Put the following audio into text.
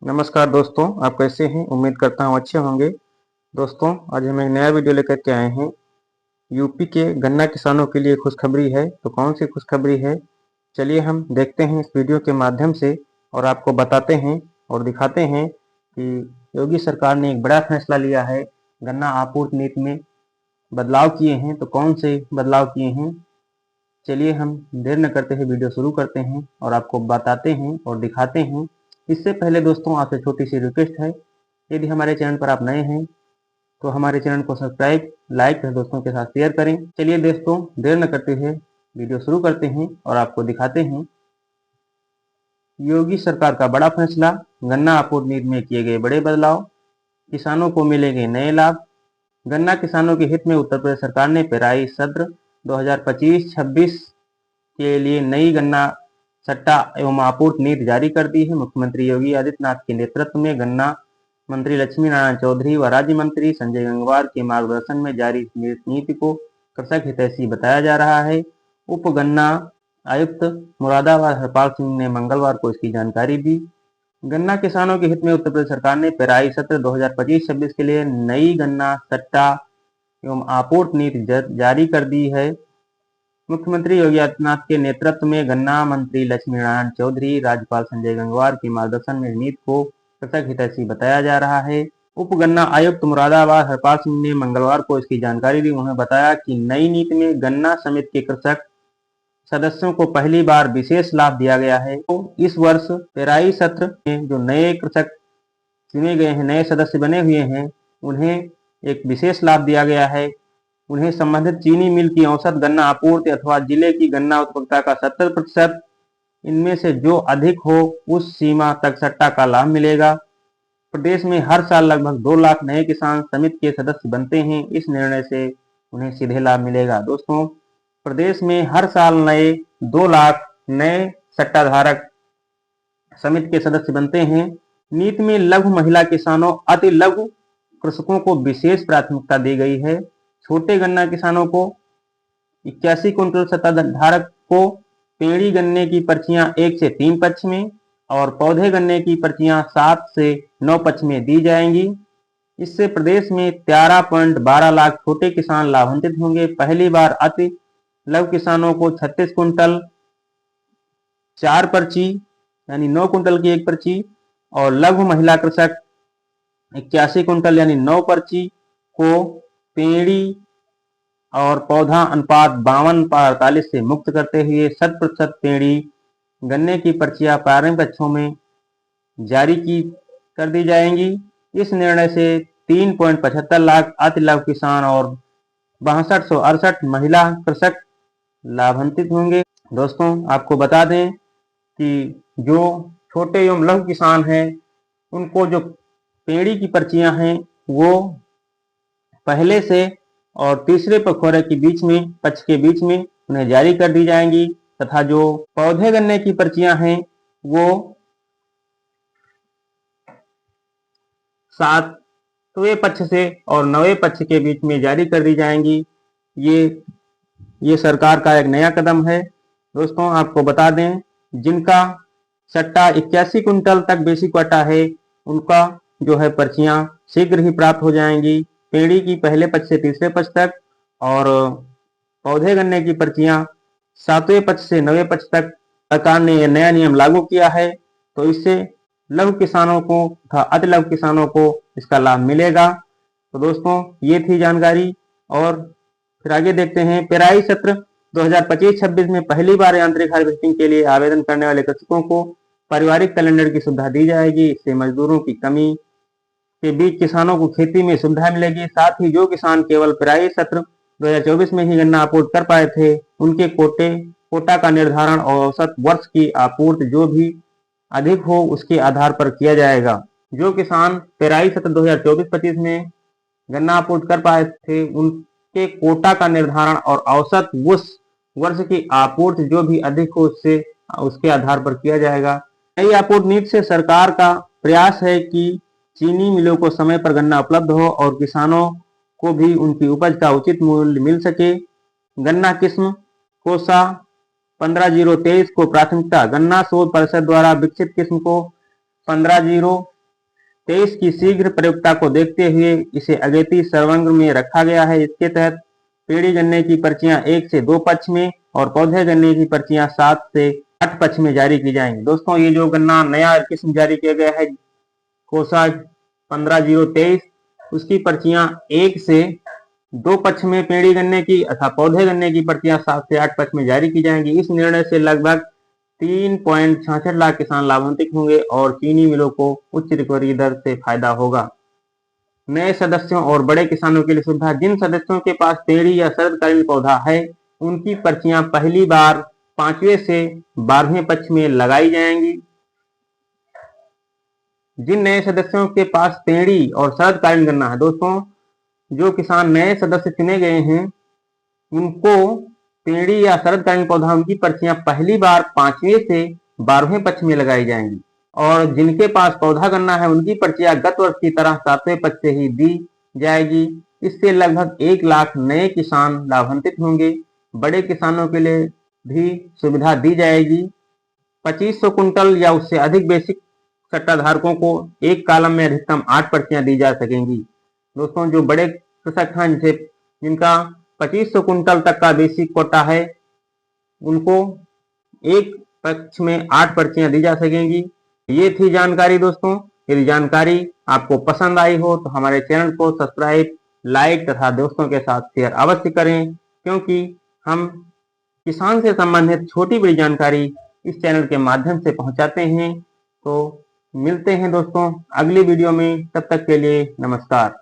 नमस्कार दोस्तों, आप कैसे हैं? उम्मीद करता हूँ अच्छे होंगे। दोस्तों, आज हम एक नया वीडियो लेकर के आए हैं। यूपी के गन्ना किसानों के लिए खुशखबरी है। तो कौन सी खुशखबरी है, चलिए हम देखते हैं इस वीडियो के माध्यम से और आपको बताते हैं और दिखाते हैं कि योगी सरकार ने एक बड़ा फैसला लिया है। गन्ना आपूर्ति नीति में बदलाव किए हैं। तो कौन से बदलाव किए हैं, चलिए हम देर न करते हुए वीडियो शुरू करते हैं और आपको बताते हैं और दिखाते हैं। इससे पहले दोस्तों, आपसे छोटी सी रिक्वेस्ट है, यदि हमारे चैनल पर आप नए हैं तो हमारे चैनल को सब्सक्राइब, लाइक और दोस्तों के साथ शेयर करें। चलिए दोस्तों, देर न करते हुए वीडियो शुरू करते हैं और आपको दिखाते हैं योगी सरकार का बड़ा फैसला। गन्ना आपूर्ति नीति में किए गए बड़े बदलाव, किसानों को मिलेंगे नए लाभ। गन्ना किसानों के हित में उत्तर प्रदेश सरकार ने पेराई सत्र 2025-26 के लिए नई गन्ना सट्टा एवं आपूर्ति नीति जारी कर दी है। मुख्यमंत्री योगी आदित्यनाथ के नेतृत्व में गन्ना मंत्री लक्ष्मी नारायण चौधरी व राज्य मंत्री संजय गंगवार के मार्गदर्शन में जारी नीति को कृषक हितैषी बताया जा रहा है। उप गन्ना आयुक्त मुरादाबाद हरपाल सिंह ने मंगलवार को इसकी जानकारी दी। गन्ना किसानों के हित में उत्तर प्रदेश सरकार ने पेराई सत्र 2025-26 के लिए नई गन्ना सट्टा एवं आपूर्ति नीति जारी कर दी है। मुख्यमंत्री योगी आदित्यनाथ के नेतृत्व में गन्ना मंत्री लक्ष्मी नारायण चौधरी, राज्यपाल संजय गंगवार के मार्गदर्शन में नीति को कृषक हितैषी बताया जा रहा है। उप गन्ना आयुक्त मुरादाबाद हरपाल सिंह ने मंगलवार को इसकी जानकारी दी। उन्होंने बताया कि नई नीति में गन्ना समिति के कृषक सदस्यों को पहली बार विशेष लाभ दिया गया है। तो इस वर्ष पेराई सत्र में जो नए कृषक चुने गए हैं, नए सदस्य बने हुए हैं, उन्हें एक विशेष लाभ दिया गया है। उन्हें संबंधित चीनी मिल की औसत गन्ना आपूर्ति अथवा जिले की गन्ना उत्पादकता का 70% इनमें से जो अधिक हो उस सीमा तक सट्टा का लाभ मिलेगा। प्रदेश में हर साल लगभग 2 लाख नए किसान समिति के सदस्य बनते हैं। इस निर्णय से उन्हें सीधे लाभ मिलेगा। दोस्तों, प्रदेश में हर साल 2 लाख नए सट्टा धारक समिति के सदस्य बनते हैं। नीति में लघु महिला किसानों, अति लघु कृषकों को विशेष प्राथमिकता दी गई है। छोटे गन्ना किसानों को 81 कुंटल सट्टा धारक को पेड़ी गन्ने की पर्चियां 1 से 3 पक्ष में और पौधे गन्ने की पर्चियां 7 से 9 पक्ष में दी जाएंगी। इससे प्रदेश में 13.12 लाख छोटे किसान लाभान्वित होंगे। पहली बार अति लघु किसानों को 36 कुंटल 4 पर्ची यानी 9 कुंटल की एक पर्ची और लघु महिला कृषक 81 कुंटल यानी 9 पर्ची को पेड़ी और पौधा अनुपात 52/48 से मुक्त करते हुए 100% पेड़ी गन्ने की पर्चियां प्रारंभिक कक्षों में जारी कर दी जाएंगी। इस निर्णय से 3.75 लाख अति लघु किसान और 6268 महिला कृषक लाभान्वित होंगे। दोस्तों, आपको बता दें कि जो छोटे एवं लघु किसान हैं, उनको जो पेड़ी की पर्चियां हैं वो पहले से और तीसरे पखवाड़े के बीच में, पक्ष के बीच में उन्हें जारी कर दी जाएंगी तथा जो पौधे गन्ने की पर्चियां हैं वो 7वें पक्ष से और 9वें पक्ष के बीच में जारी कर दी जाएंगी। ये सरकार का एक नया कदम है। दोस्तों, आपको बता दें, जिनका सट्टा 81 कुंटल तक बेसिक वाटा है, उनका जो है पर्चियां शीघ्र ही प्राप्त हो जाएंगी। पेड़ी की पहले पक्ष से तीसरे पक्ष तक और पौधे गन्ने की पर्चियां 7वें पक्ष से 9वें पक्ष तक सरकार ने यह नया नियम लागू किया है। तो इससे लघु किसानों को तथा अति लघु किसानों को इसका लाभ मिलेगा। तो दोस्तों, ये थी जानकारी और फिर आगे देखते हैं। पेराई सत्र 2025-26 में पहली बार यांत्रिक हार्वेस्टिंग के लिए आवेदन करने वाले कृषकों को पारिवारिक कैलेंडर की सुविधा दी जाएगी। इससे मजदूरों की कमी के बीच किसानों को खेती में सुविधा मिलेगी। साथ ही जो किसान केवल पेराई सत्र 2024 में ही गन्ना आपूर्ति कर पाए थे, उनके कोटा का निर्धारण और औसत वर्ष की आपूर्ति जो भी अधिक हो उसके आधार पर किया जाएगा। जो किसान पेराई सत्र 2024-25 में गन्ना आपूर्ति कर पाए थे, उनके कोटा का निर्धारण और औसत उस वर्ष की आपूर्ति जो भी अधिक हो उसके आधार पर किया जाएगा। नई आपूर्ति नीति से सरकार का प्रयास है कि चीनी मिलों को समय पर गन्ना उपलब्ध हो और किसानों को भी उनकी उपज का उचित मूल्य मिल सके। गन्ना किस्म कोसा 15023 को प्राथमिकता। गन्ना शोध परिषद द्वारा विकसित किस्म को 15/0/23 की शीघ्र प्रयोक्ता को देखते हुए इसे अगेती सर्वंग में रखा गया है। इसके तहत पेड़ी गन्ने की पर्चियां 1 से 2 पक्ष में और पौधे गन्ने की पर्चियां 7 से 8 पक्ष में जारी की जाएंगी। दोस्तों, ये जो गन्ना नया किस्म जारी किया गया है कोसा 15/0/23, उसकी पर्चियां 1 से 2 पक्ष में पेड़ी गन्ने की तथा पौधे गन्ने की पर्चियां 7 से 8 पक्ष में जारी की जाएंगी। इस निर्णय से लगभग 3.66 लाख किसान लाभान्वित होंगे और चीनी मिलों को उच्च रिकवरी दर से फायदा होगा। नए सदस्यों और बड़े किसानों के लिए सुविधा। जिन सदस्यों के पास पेड़ी या शरदकालीन पौधा है, उनकी पर्चियां पहली बार 5वें से 12वें पक्ष में लगाई जाएंगी। जिन नए सदस्यों के पास पेड़ी और शरदकालीन गन्ना है, दोस्तों जो किसान नए सदस्य चुने गए हैं, उनको पेड़ी या शरदकालीन पौधा उनकी पर्चियां पहली बार 5वें से 12वें पक्ष में लगाई जाएंगी और जिनके पास पौधा गन्ना है, उनकी पर्चियां गत वर्ष की तरह 7वें पक्ष से ही दी जाएगी। इससे लगभग 1 लाख नए किसान लाभान्वित होंगे। बड़े किसानों के लिए भी सुविधा दी जाएगी। 2500 कुंटल या उससे अधिक बेसिक सट्टा धारकों को एक कॉलम में अधिकतम 8 पर्चियां दी जा सकेंगी। दोस्तों, जो बड़े कृषक हैं जिनका 2500 कुंटल तक का बेसिक कोटा है, उनको एक पक्ष में 8 पर्चियां दी जा सकेंगी। ये थी जानकारी दोस्तों। यदि जानकारी आपको पसंद आई हो तो हमारे चैनल को सब्सक्राइब, लाइक तथा दोस्तों के साथ शेयर अवश्य करें, क्योंकि हम किसान से संबंधित छोटी बड़ी जानकारी इस चैनल के माध्यम से पहुंचाते हैं। तो मिलते हैं दोस्तों अगली वीडियो में, तब तक के लिए नमस्कार।